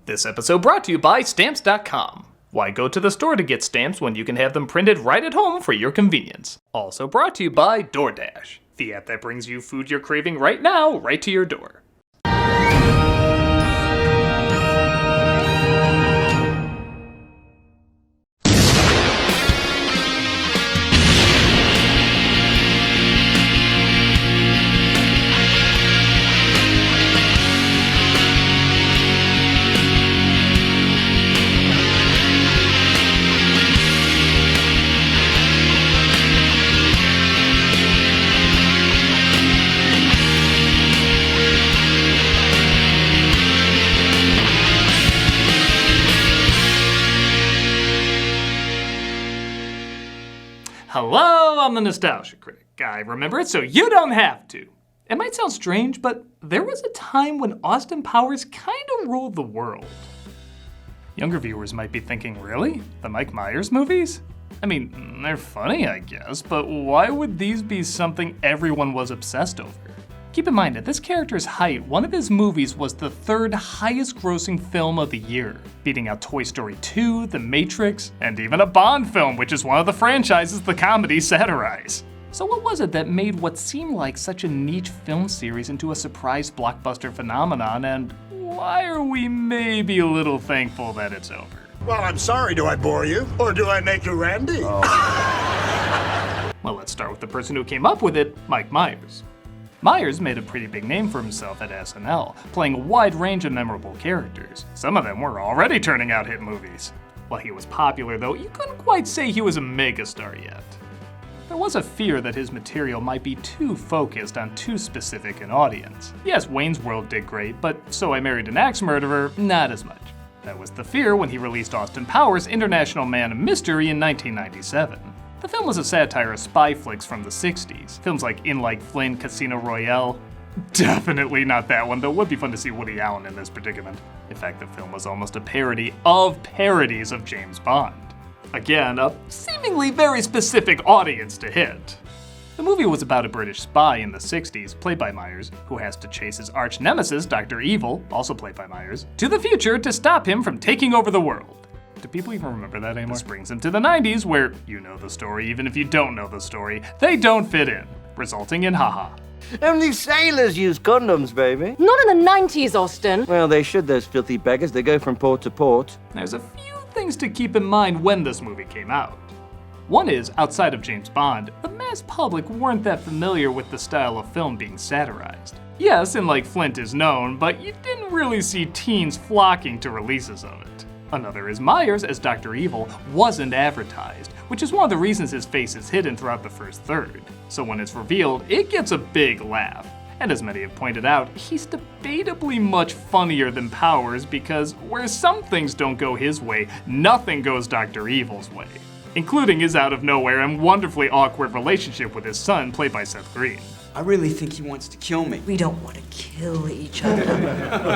This episode brought to you by Stamps.com. Why go to the store to get stamps when you can have them printed right at home for your convenience? Also brought to you by DoorDash, the app that brings you food you're craving right now, right to your door. Hello, I'm the Nostalgia Critic. I remember it so you don't have to. It might sound strange, but there was a time when Austin Powers kind of ruled the world. Younger viewers might be thinking, really? The Mike Myers movies? I mean, they're funny, I guess, but why would these be something everyone was obsessed over? Keep in mind, at this character's height, one of his movies was the third highest grossing film of the year, beating out Toy Story 2, The Matrix, and even a Bond film, which is one of the franchises the comedy satirize. So what was it that made what seemed like such a niche film series into a surprise blockbuster phenomenon, and why are we maybe a little thankful that it's over? Well, I'm sorry, do I bore you? Or do I make you Randy? Oh. Well, let's start with the person who came up with it, Mike Myers. Myers made a pretty big name for himself at SNL, playing a wide range of memorable characters. Some of them were already turning out hit movies. While he was popular, though, you couldn't quite say he was a megastar yet. There was a fear that his material might be too focused on too specific an audience. Yes, Wayne's World did great, but So I Married an Axe Murderer, not as much. That was the fear when he released Austin Powers' International Man of Mystery in 1997. The film was a satire of spy flicks from the 60s. Films like In Like Flynn, Casino Royale. Definitely not that one, though it would be fun to see Woody Allen in this predicament. In fact, the film was almost a parody of parodies of James Bond. Again, a seemingly very specific audience to hit. The movie was about a British spy in the 60s, played by Myers, who has to chase his arch nemesis, Dr. Evil, also played by Myers, to the future to stop him from taking over the world. Do people even remember that anymore? This brings him to the 90s, where you know the story even if you don't know the story. They don't fit in, resulting in haha. Only sailors use condoms, baby. Not in the 90s, Austin. Well, they should, those filthy beggars. They go from port to port. There's a few things to keep in mind when this movie came out. One is, outside of James Bond, the mass public weren't that familiar with the style of film being satirized. Yes, In Like Flint is known, but you didn't really see teens flocking to releases of it. Another is Myers, as Dr. Evil, wasn't advertised, which is one of the reasons his face is hidden throughout the first third. So when it's revealed, it gets a big laugh. And as many have pointed out, he's debatably much funnier than Powers because where some things don't go his way, nothing goes Dr. Evil's way. Including his out-of-nowhere and wonderfully awkward relationship with his son, played by Seth Green. I really think he wants to kill me. We don't want to kill each other.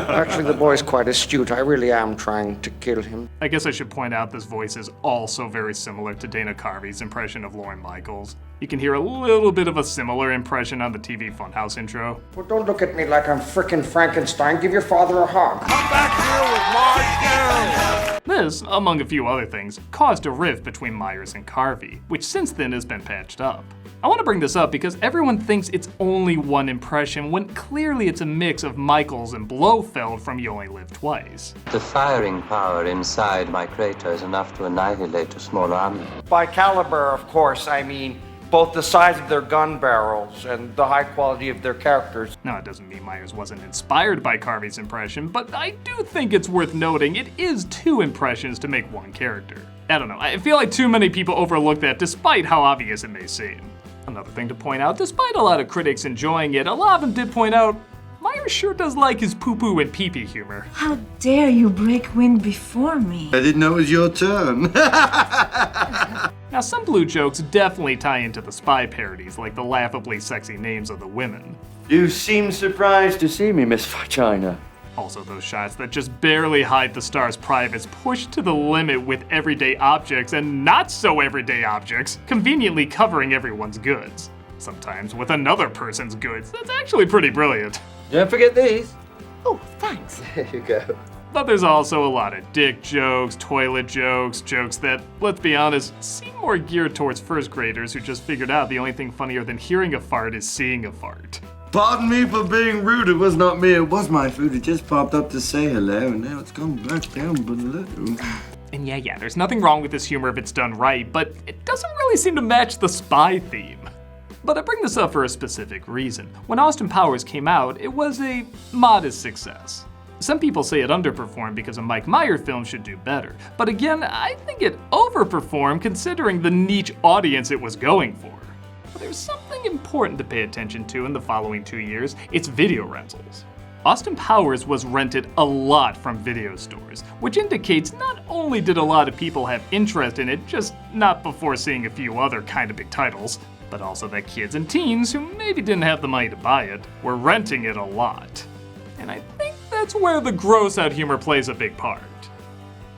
Actually, the boy's quite astute. I really am trying to kill him. I guess I should point out this voice is also very similar to Dana Carvey's impression of Lorne Michaels. You can hear a little bit of a similar impression on the TV Funhouse intro. Well, don't look at me like I'm frickin' Frankenstein. Give your father a hug. Come back here with my girl! This, among a few other things, caused a rift between Myers and Carvey, which since then has been patched up. I want to bring this up because everyone thinks it's only one impression when clearly it's a mix of Michaels and Blofeld from You Only Live Twice. The firing power inside my crater is enough to annihilate a small army. By caliber, of course, I mean both the size of their gun barrels and the high quality of their characters. Now, it doesn't mean Myers wasn't inspired by Carvey's impression, but I do think it's worth noting it is two impressions to make one character. I don't know, I feel like too many people overlook that despite how obvious it may seem. Another thing to point out, despite a lot of critics enjoying it, a lot of them did point out, Myers sure does like his poo-poo and pee-pee humor. How dare you break wind before me? I didn't know it was your turn. Now, some blue jokes definitely tie into the spy parodies, like the laughably sexy names of the women. You seem surprised to see me, Miss Vagina. Also those shots that just barely hide the star's privates pushed to the limit with everyday objects and not so everyday objects, conveniently covering everyone's goods. Sometimes with another person's goods. That's actually pretty brilliant. Don't forget these. Oh, thanks. There you go. But there's also a lot of dick jokes, toilet jokes, jokes that, let's be honest, seem more geared towards first graders who just figured out the only thing funnier than hearing a fart is seeing a fart. Pardon me for being rude. It was not me. It was my food. It just popped up to say hello, and now it's gone back down below. And yeah, there's nothing wrong with this humor if it's done right, but it doesn't really seem to match the spy theme. But I bring this up for a specific reason. When Austin Powers came out, it was a modest success. Some people say it underperformed because a Mike Myers film should do better. But again, I think it overperformed considering the niche audience it was going for. But there's something important to pay attention to in the following 2 years. It's video rentals. Austin Powers was rented a lot from video stores, which indicates not only did a lot of people have interest in it, just not before seeing a few other kind of big titles, but also that kids and teens who maybe didn't have the money to buy it were renting it a lot. And I think that's where the gross out humor plays a big part.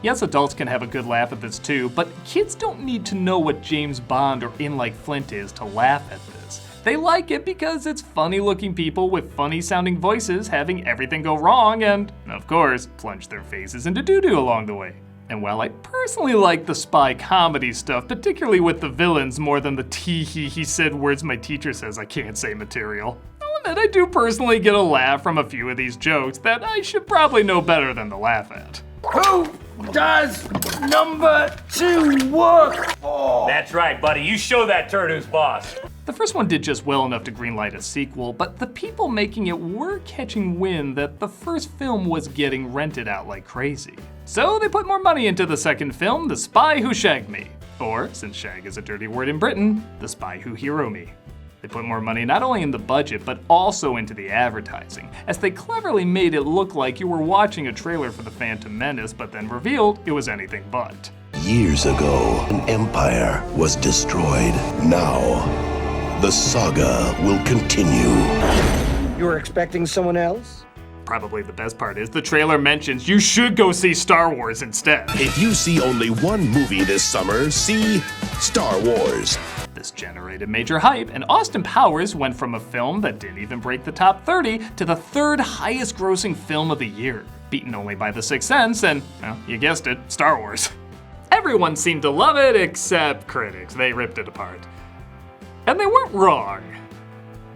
Yes, adults can have a good laugh at this too, but kids don't need to know what James Bond or In Like Flint is to laugh at this. They like it because it's funny looking people with funny sounding voices having everything go wrong and, of course, plunge their faces into doo-doo along the way. And while I personally like the spy comedy stuff, particularly with the villains more than the he said words my teacher says I can't say material, I'll admit I do personally get a laugh from a few of these jokes that I should probably know better than to laugh at. Who does number 2 work for? That's right, buddy. You show that turd who's boss. The first one did just well enough to greenlight a sequel, but the people making it were catching wind that the first film was getting rented out like crazy. So they put more money into the second film, The Spy Who Shagged Me. Or, since shag is a dirty word in Britain, The Spy Who Hero Me. They put more money not only in the budget, but also into the advertising, as they cleverly made it look like you were watching a trailer for The Phantom Menace, but then revealed it was anything but. Years ago, an empire was destroyed. Now, the saga will continue. You were expecting someone else? Probably the best part is the trailer mentions you should go see Star Wars instead. If you see only one movie this summer, see Star Wars. This generated major hype, and Austin Powers went from a film that didn't even break the top 30 to the third highest grossing film of the year, beaten only by The Sixth Sense and, well, you guessed it, Star Wars. Everyone seemed to love it except critics. They ripped it apart. And they weren't wrong.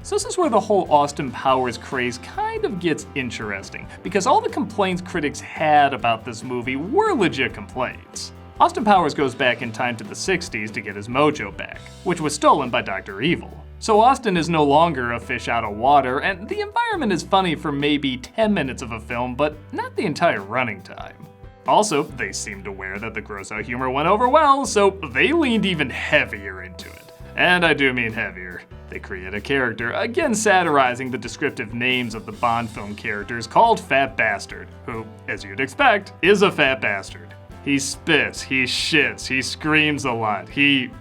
So this is where the whole Austin Powers craze kind of gets interesting, because all the complaints critics had about this movie were legit complaints. Austin Powers goes back in time to the 60s to get his mojo back, which was stolen by Dr. Evil. So Austin is no longer a fish out of water, and the environment is funny for maybe 10 minutes of a film, but not the entire running time. Also, they seemed aware that the gross-out humor went over well, so they leaned even heavier into it. And I do mean heavier. They create a character, again satirizing the descriptive names of the Bond film characters, called Fat Bastard, who, as you'd expect, is a fat bastard. He spits, he shits, he screams a lot, he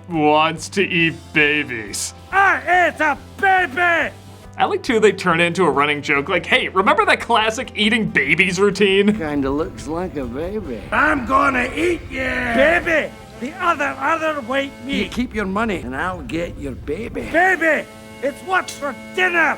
wants to eat babies. It's a baby! I like too they turn it into a running joke like, hey, remember that classic eating babies routine? Kinda looks like a baby. I'm gonna eat you! Baby! The other white meat! You keep your money and I'll get your baby. Baby! It's what's for dinner!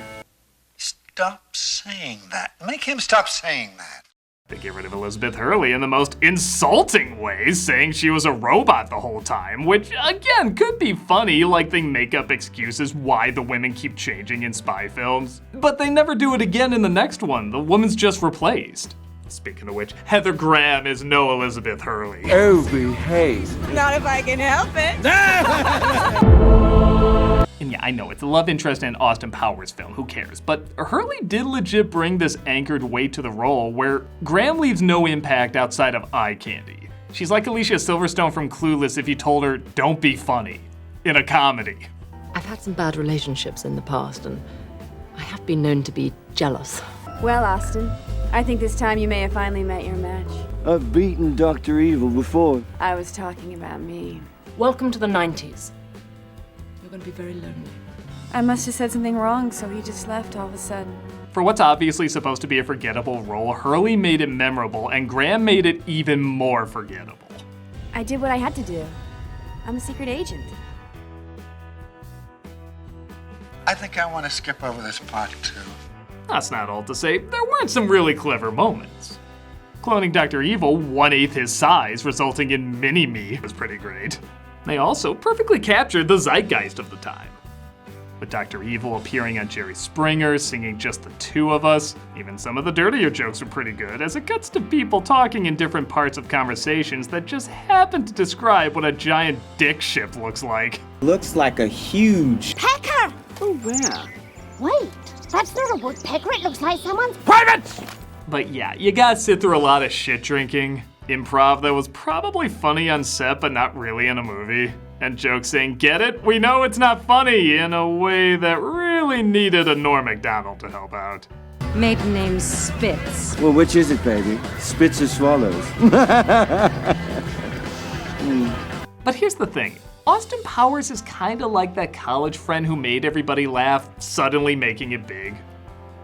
Stop saying that. Make him stop saying that. They get rid of Elizabeth Hurley in the most insulting ways, saying she was a robot the whole time, which, again, could be funny, like they make up excuses why the women keep changing in spy films. But they never do it again in the next one. The woman's just replaced. Speaking of which, Heather Graham is no Elizabeth Hurley. Oh, behave. Not if I can help it. And yeah, I know, it's a love interest in an Austin Powers film, who cares? But Hurley did legit bring this anchored weight to the role, where Graham leaves no impact outside of eye candy. She's like Alicia Silverstone from Clueless if you told her, don't be funny, in a comedy. I've had some bad relationships in the past, and I have been known to be jealous. Well, Austin, I think this time you may have finally met your match. I've beaten Dr. Evil before. I was talking about me. Welcome to the 90s. You're going to be very lonely. I must have said something wrong, so he just left all of a sudden. For what's obviously supposed to be a forgettable role, Hurley made it memorable, and Graham made it even more forgettable. I did what I had to do. I'm a secret agent. I think I want to skip over this part too. That's not all to say, there weren't some really clever moments. Cloning Dr. Evil 1/8 his size, resulting in Mini-Me, was pretty great. They also perfectly captured the zeitgeist of the time. With Dr. Evil appearing on Jerry Springer, singing Just the Two of Us, even some of the dirtier jokes were pretty good, as it cuts to people talking in different parts of conversations that just happen to describe what a giant dick ship looks like. Looks like a huge pecker! Oh, where? Wait, that's not a woodpecker, it looks like someone's private! But yeah, you gotta sit through a lot of shit drinking, improv that was probably funny on set but not really in a movie, and jokes saying, get it? We know it's not funny, in a way that really needed a Norm Macdonald to help out. Maiden name Spitz. Well, which is it, baby? Spitz or swallows? But here's the thing. Austin Powers is kinda like that college friend who made everybody laugh, suddenly making it big.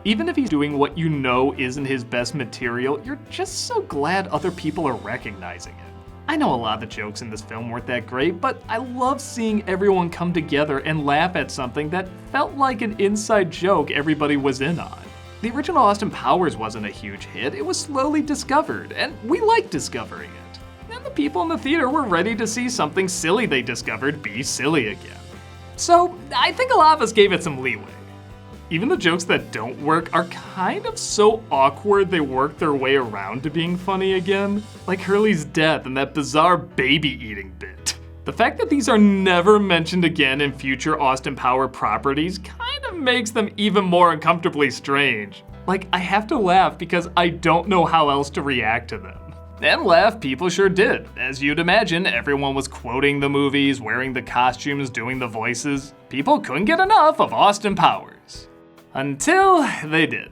Even if he's doing what you know isn't his best material, you're just so glad other people are recognizing it. I know a lot of the jokes in this film weren't that great, but I love seeing everyone come together and laugh at something that felt like an inside joke everybody was in on. The original Austin Powers wasn't a huge hit, it was slowly discovered, and we liked discovering it. And the people in the theater were ready to see something silly they discovered be silly again. So I think a lot of us gave it some leeway. Even the jokes that don't work are kind of so awkward they work their way around to being funny again, like Hurley's death and that bizarre baby eating bit. The fact that these are never mentioned again in future Austin Power properties kind of makes them even more uncomfortably strange. Like, I have to laugh because I don't know how else to react to them. And laugh people sure did. As you'd imagine, everyone was quoting the movies, wearing the costumes, doing the voices. People couldn't get enough of Austin Powers. Until they did.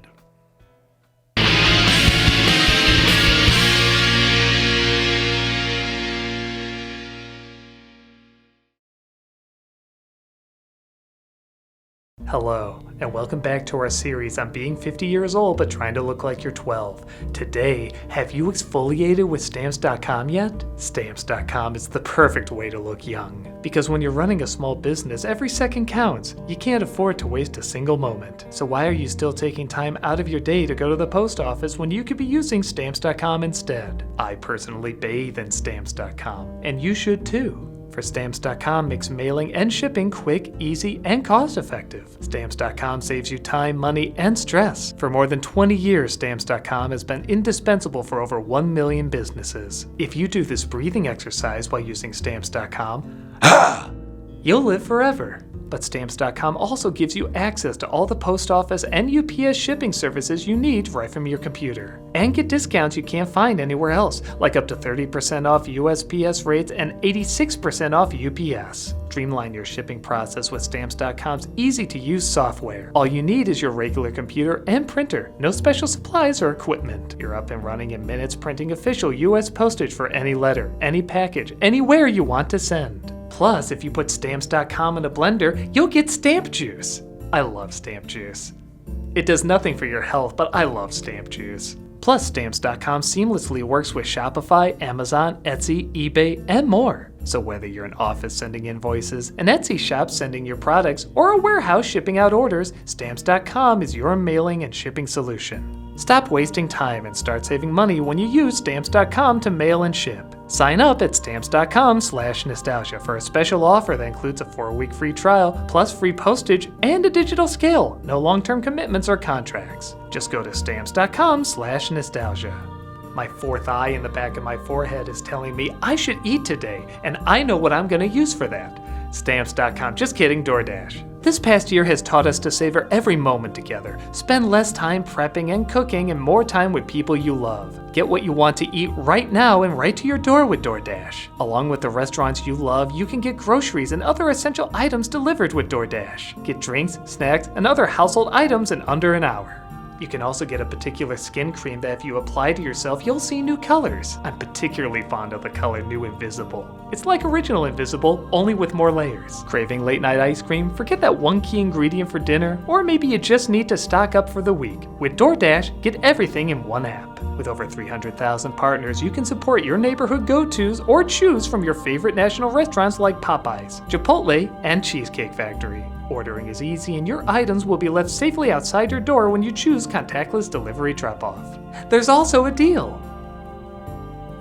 Hello, and welcome back to our series on being 50 years old but trying to look like you're 12. Today, have you exfoliated with Stamps.com yet? Stamps.com is the perfect way to look young. Because when you're running a small business, every second counts. You can't afford to waste a single moment. So why are you still taking time out of your day to go to the post office when you could be using Stamps.com instead? I personally bathe in Stamps.com, and you should too. For Stamps.com makes mailing and shipping quick, easy, and cost-effective. Stamps.com saves you time, money, and stress. For more than 20 years, Stamps.com has been indispensable for over 1 million businesses. If you do this breathing exercise while using Stamps.com, you'll live forever. But Stamps.com also gives you access to all the post office and UPS shipping services you need right from your computer. And get discounts you can't find anywhere else, like up to 30% off USPS rates and 86% off UPS. Streamline your shipping process with Stamps.com's easy-to-use software. All you need is your regular computer and printer. No special supplies or equipment. You're up and running in minutes printing official US postage for any letter, any package, anywhere you want to send. Plus, if you put Stamps.com in a blender, you'll get stamp juice. I love stamp juice. It does nothing for your health, but I love stamp juice. Plus, Stamps.com seamlessly works with Shopify, Amazon, Etsy, eBay, and more. So whether you're an office sending invoices, an Etsy shop sending your products, or a warehouse shipping out orders, Stamps.com is your mailing and shipping solution. Stop wasting time and start saving money when you use Stamps.com to mail and ship. Sign up at Stamps.com/nostalgia for a special offer that includes a 4-week free trial, plus free postage and a digital scale. No long-term commitments or contracts. Just go to Stamps.com/nostalgia. My fourth eye in the back of my forehead is telling me I should eat today, and I know what I'm going to use for that. Stamps.com. Just kidding, DoorDash. This past year has taught us to savor every moment together. Spend less time prepping and cooking and more time with people you love. Get what you want to eat right now and right to your door with DoorDash. Along with the restaurants you love, you can get groceries and other essential items delivered with DoorDash. Get drinks, snacks, and other household items in under an hour. You can also get a particular skin cream that if you apply to yourself, you'll see new colors. I'm particularly fond of the color New Invisible. It's like original Invisible, only with more layers. Craving late night ice cream? Forget that one key ingredient for dinner, or maybe you just need to stock up for the week. With DoorDash, get everything in one app. With over 300,000 partners, you can support your neighborhood go-tos or choose from your favorite national restaurants like Popeyes, Chipotle, and Cheesecake Factory. Ordering is easy and your items will be left safely outside your door when you choose contactless delivery drop-off. There's also a deal.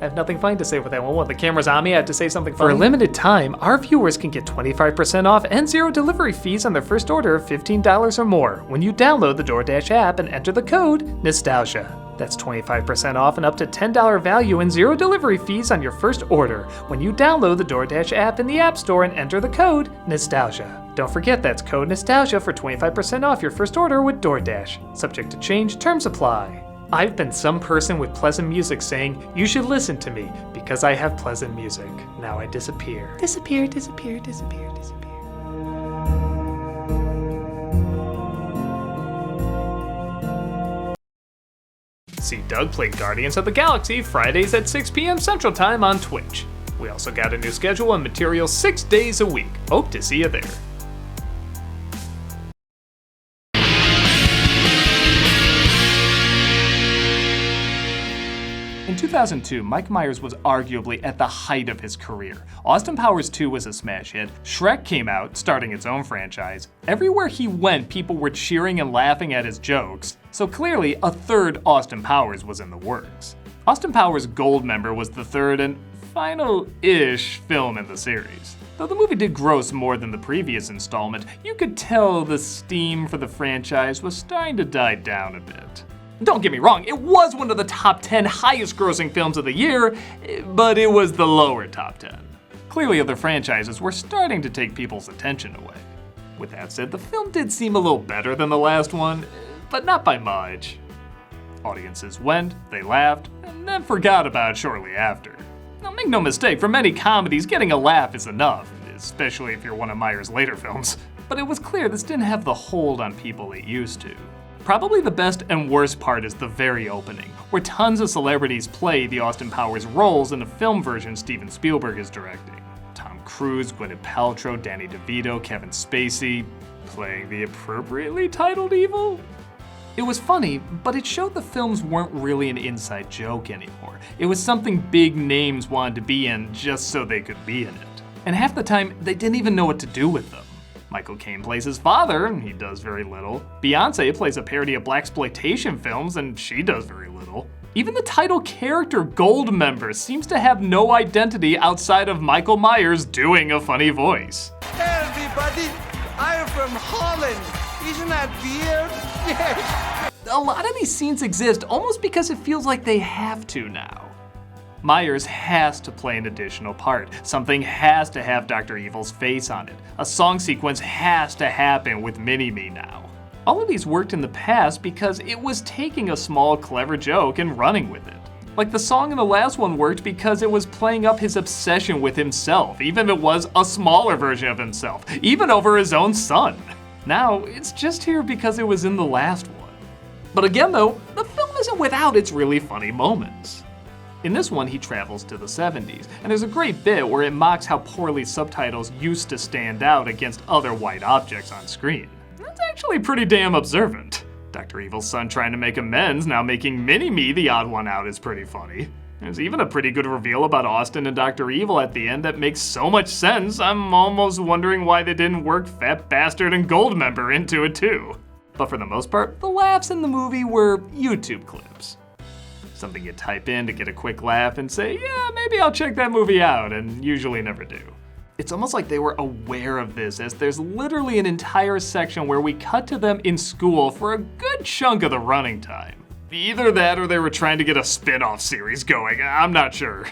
I have nothing fine to say with that one. When the camera's on me, I have to say something funny. For a limited time, our viewers can get 25% off and 0 delivery fees on their first order of $15 or more when you download the DoorDash app and enter the code Nostalgia. That's 25% off and up to $10 value and 0 delivery fees on your first order when you download the DoorDash app in the App Store and enter the code Nostalgia. Don't forget that's code Nostalgia for 25% off your first order with DoorDash. Subject to change, terms apply. I've been some person with pleasant music saying, you should listen to me because I have pleasant music. Now I disappear. Disappear, disappear, disappear, disappear. See Doug play Guardians of the Galaxy Fridays at 6 p.m. Central Time on Twitch. We also got a new schedule and material 6 days a week. Hope to see you there. In 2002, Mike Myers was arguably at the height of his career. Austin Powers 2 was a smash hit, Shrek came out, starting its own franchise. Everywhere he went, people were cheering and laughing at his jokes, so clearly a third Austin Powers was in the works. Austin Powers' Goldmember was the third and final-ish film in the series. Though the movie did gross more than the previous installment, you could tell the steam for the franchise was starting to die down a bit. Don't get me wrong, it was one of the top 10 highest grossing films of the year, but it was the lower top 10. Clearly other franchises were starting to take people's attention away. With that said, the film did seem a little better than the last one, but not by much. Audiences went, they laughed, and then forgot about it shortly after. Now make no mistake, for many comedies, getting a laugh is enough, especially if you're one of Myers' later films. But it was clear this didn't have the hold on people it used to. Probably the best and worst part is the very opening, where tons of celebrities play the Austin Powers roles in the film version Steven Spielberg is directing. Tom Cruise, Gwyneth Paltrow, Danny DeVito, Kevin Spacey, playing the appropriately titled evil? It was funny, but it showed the films weren't really an inside joke anymore. It was something big names wanted to be in just so they could be in it. And half the time, they didn't even know what to do with them. Michael Caine plays his father, and he does very little. Beyoncé plays a parody of blaxploitation films, and she does very little. Even the title character, Goldmember, seems to have no identity outside of Michael Myers doing a funny voice. Hey everybody, I'm from Holland. Isn't that weird? Yes. A lot of these scenes exist almost because it feels like they have to now. Myers has to play an additional part. Something has to have Dr. Evil's face on it. A song sequence has to happen with Mini-Me now. All of these worked in the past because it was taking a small, clever joke and running with it. Like the song in the last one worked because it was playing up his obsession with himself, even if it was a smaller version of himself, even over his own son. Now, it's just here because it was in the last one. But again though, the film isn't without its really funny moments. In this one, he travels to the 70s, and there's a great bit where it mocks how poorly subtitles used to stand out against other white objects on screen. That's actually pretty damn observant. Dr. Evil's son trying to make amends, now making Mini-Me the odd one out, is pretty funny. There's even a pretty good reveal about Austin and Dr. Evil at the end that makes so much sense, I'm almost wondering why they didn't work Fat Bastard and Goldmember into it too. But for the most part, the laughs in the movie were YouTube clips. Something you type in to get a quick laugh and say, yeah, maybe I'll check that movie out, and usually never do. It's almost like they were aware of this, as there's literally an entire section where we cut to them in school for a good chunk of the running time. Either that or they were trying to get a spin-off series going, I'm not sure.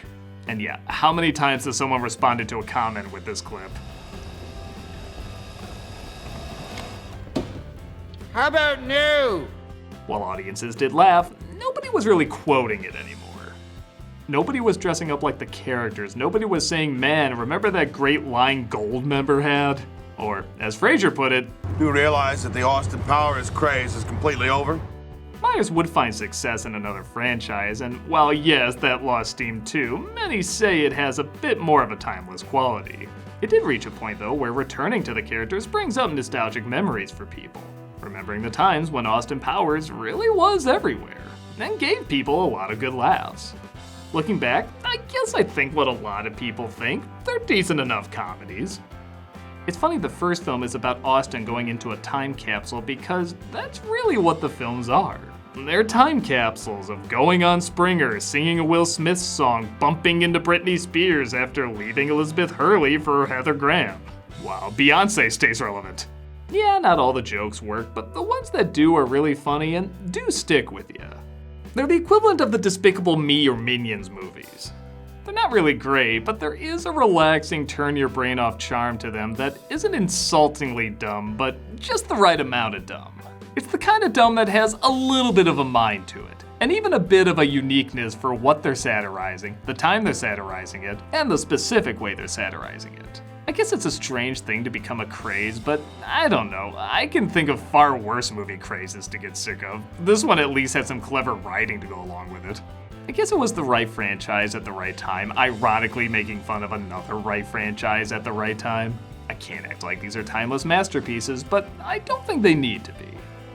And yeah, how many times has someone responded to a comment with this clip? How about no? While audiences did laugh, nobody was really quoting it anymore. Nobody was dressing up like the characters. Nobody was saying, man, remember that great line Goldmember had? Or, as Frasier put it, you realize that the Austin Powers craze is completely over? Myers would find success in another franchise, and while yes, that lost steam too, many say it has a bit more of a timeless quality. It did reach a point though where returning to the characters brings up nostalgic memories for people, remembering the times when Austin Powers really was everywhere, and gave people a lot of good laughs. Looking back, I guess I think what a lot of people think, they're decent enough comedies. It's funny the first film is about Austin going into a time capsule because that's really what the films are. They're time capsules of going on Springer, singing a Will Smith song, bumping into Britney Spears after leaving Elizabeth Hurley for Heather Graham, while Beyonce stays relevant. Yeah, not all the jokes work, but the ones that do are really funny and do stick with you. They're the equivalent of the Despicable Me or Minions movies. They're not really great, but there is a relaxing turn-your-brain-off charm to them that isn't insultingly dumb, but just the right amount of dumb. It's the kind of dumb that has a little bit of a mind to it, and even a bit of a uniqueness for what they're satirizing, the time they're satirizing it, and the specific way they're satirizing it. I guess it's a strange thing to become a craze, but I don't know. I can think of far worse movie crazes to get sick of. This one at least had some clever writing to go along with it. I guess it was the right franchise at the right time, ironically making fun of another right franchise at the right time. I can't act like these are timeless masterpieces, but I don't think they need to be.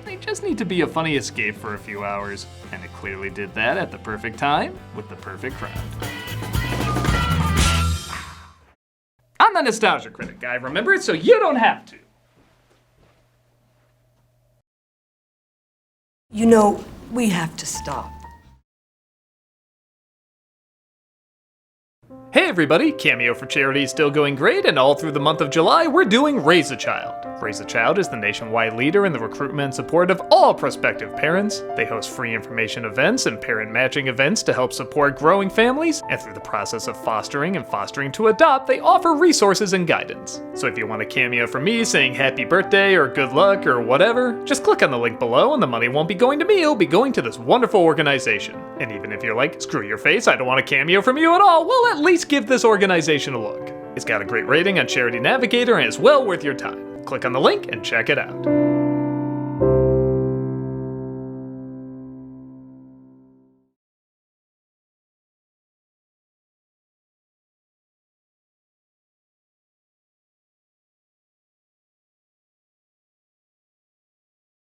They just need to be a funny escape for a few hours, and it clearly did that at the perfect time, with the perfect crowd. I'm the Nostalgia Critic. I remember it so you don't have to. You know, we have to stop. Hey everybody, Cameo for Charity is still going great, and all through the month of July, we're doing Raise a Child. Raise a Child is the nationwide leader in the recruitment and support of all prospective parents. They host free information events and parent matching events to help support growing families, and through the process of fostering and fostering to adopt, they offer resources and guidance. So if you want a cameo from me saying happy birthday or good luck or whatever, just click on the link below and the money won't be going to me, it'll be going to this wonderful organization. And even if you're like, screw your face, I don't want a cameo from you at all, well at least give this organization a look. It's got a great rating on Charity Navigator and it's well worth your time. Click on the link and check it out.